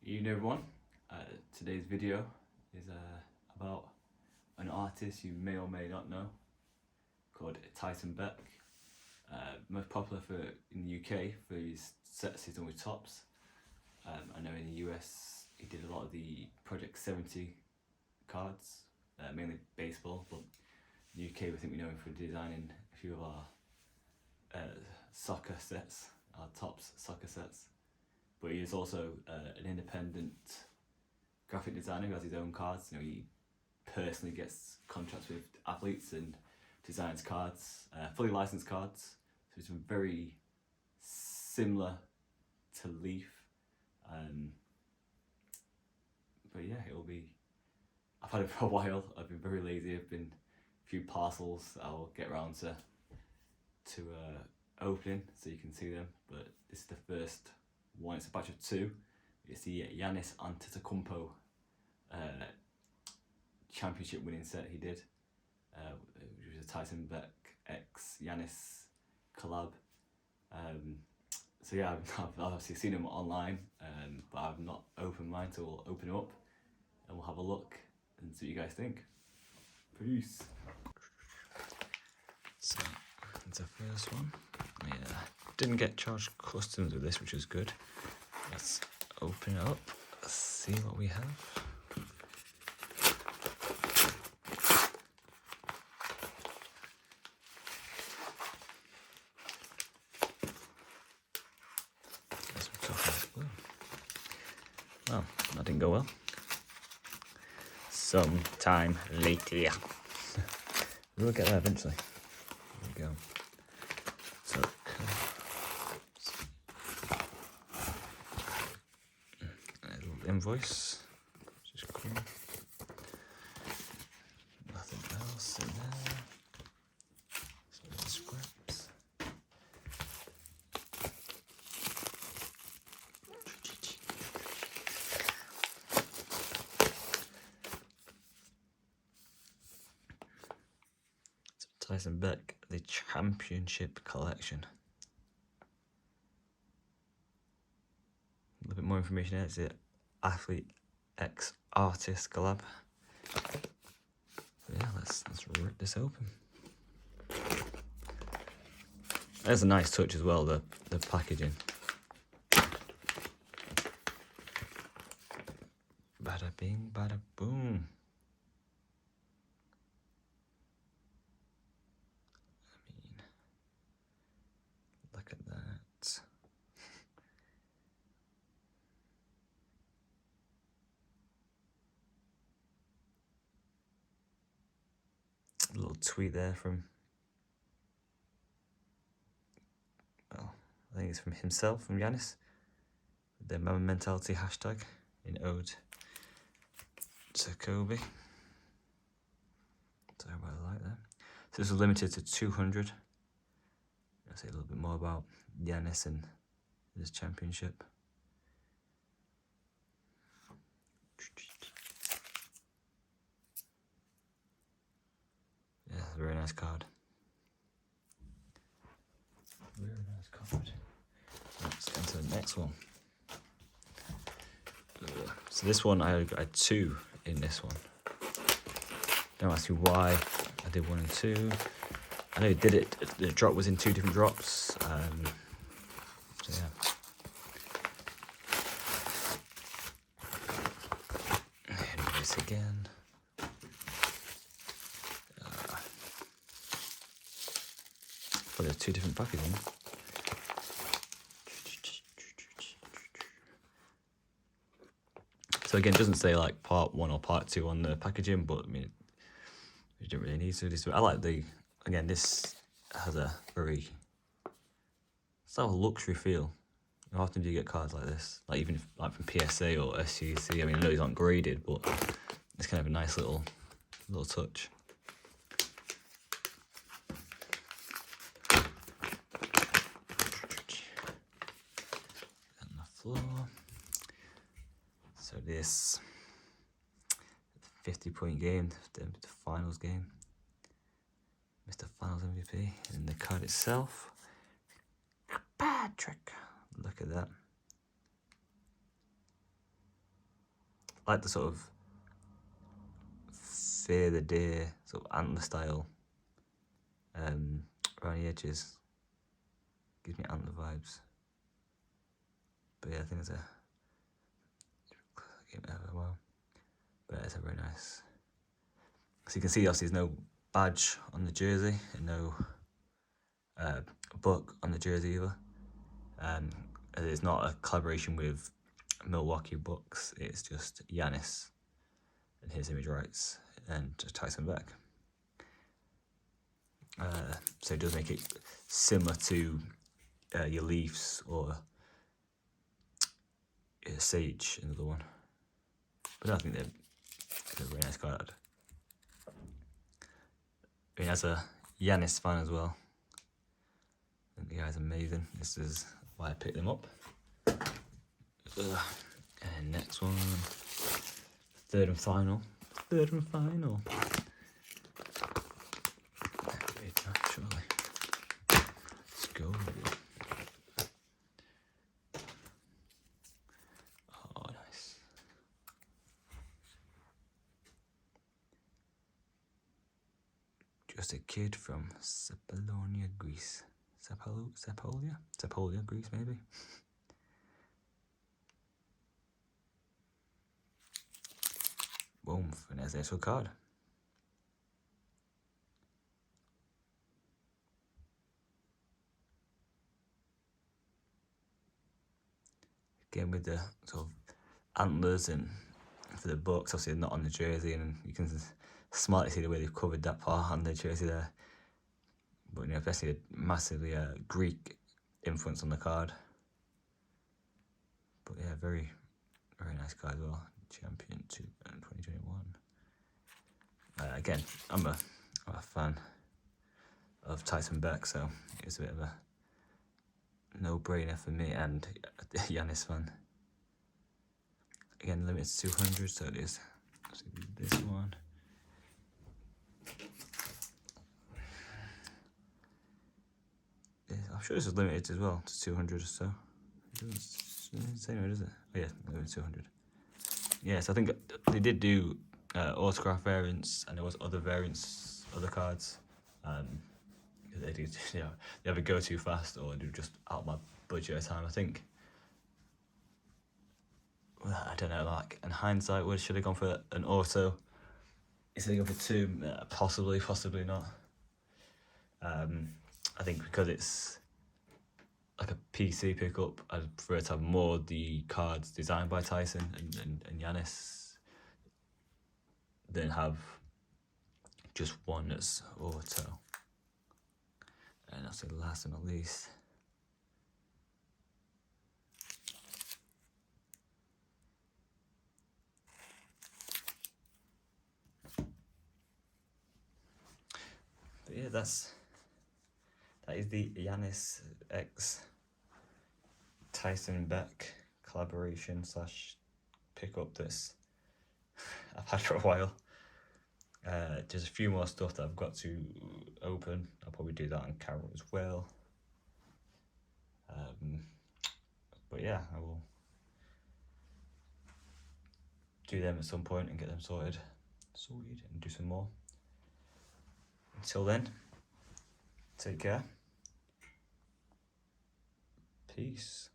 Evening everyone. Today's video is about an artist you may or may not know called Tyson Beck. Most popular in the UK for his sets he's done with Tops. I know in the US he did a lot of the Project 70 cards, mainly baseball, but in the UK I think we know him for designing a few of our soccer sets, our Tops soccer sets. But he is also an independent graphic designer who has his own cards. You know, he personally gets contracts with athletes and designs cards, fully licensed cards. So it's very similar to Leaf. But yeah, it'll be. I've had it for a while. I've been very lazy. I've been a few parcels I'll get around to opening so you can see them. But this is the first one. It's a batch of two. It's the Giannis Antetokounmpo championship winning set he did, which was a Tyson Beck x Giannis collab. So yeah, I've obviously seen them online, but I've not opened mine, so we'll open it up and we'll have a look and see what you guys think. Peace. So that's the first one. Yeah, didn't get charged customs with this, which is good. Let's open it up. Let's see what we have. Well, that didn't go well. Sometime later. We'll get there eventually. There we go. So, a little invoice, which is cool. Nothing else in there. Some little scraps. Tyson Beck, the Championship Collection. A little bit more information here. It's the Athlete X Artist collab. So yeah, let's rip this open. There's a nice touch as well, the packaging. Bada bing, bada boom. Look at that. A little tweet there from, well, I think it's from himself, from Giannis. The Mama Mentality hashtag in ode to Kobe. So I like that. So this was limited to 200. I'll say a little bit more about Giannis and his championship. Yeah, very nice card. Very nice card. Let's go to the next one. So this one, I had two in this one. Don't ask me why I did 1 and 2. I know he did it, the drop was in 2 different drops. So yeah. And this again. But there's 2 different packaging. So again, it doesn't say like part 1 or part 2 on the packaging, but I mean, you don't really need to. I like again, this has a very, it's like a luxury feel. How often do you get cards like this? Like even like from PSA or SGC. I mean, I know these aren't graded, but it's kind of a nice little touch. On the floor. So this 50-point game, the finals game. Mr. Finals MVP. And the card itself. Patrick. Look at that. like the sort of Fear the Deer sort of antler style around the edges. Gives me antler vibes. But yeah, I think it's a well. But it's a very nice. So you can see obviously there's no badge on the jersey and no book on the jersey either. It's not a collaboration with Milwaukee Bucks, it's just Giannis and his image rights and Tyson Beck. So it does make it similar to your Leafs or Sage, another one. But I think they're a very nice card. I mean, as a Giannis fan as well, I think the guy's amazing. This is why I picked them up. And next one, third and final. Naturally. Let's go. Oh, nice. Just a kid from Sapolonia, Greece. Sapolia, Greece, maybe. Boom, and there's the actual card. Again with the sort of antlers and for the Bucks, obviously not on the jersey, and you can smartly see the way they've covered that part on the jersey there. But you know, especially a massively Greek influence on the card. But yeah, very, very nice card as well. Champion 2021. Again, I'm a fan of Tyson Beck, so it's a bit of a no-brainer for me and a Giannis fan. Again, limited to 200, so it is this one. I'm sure this is limited as well to 200 or so. It doesn't say no, does it? Oh yeah, limited to 200. Yes, I think they did do autograph variants, and there was other variants, other cards. They do, you know, they either go too fast or do just out my budget at a time. I think, well, I don't know, like in hindsight, should have gone for an auto instead of going for two? Possibly not. I think because it's like a PC pickup, I'd prefer to have more the cards designed by Tyson and Giannis than have just one that's auto. And that's the last but not least. But yeah, that is the Giannis X Tyson Beck collaboration / pickup that's I've had for a while. There's a few more stuff that I've got to open. I'll probably do that on camera as well. But yeah, I will do them at some point and get them sorted and do some more. Until then, take care. Peace.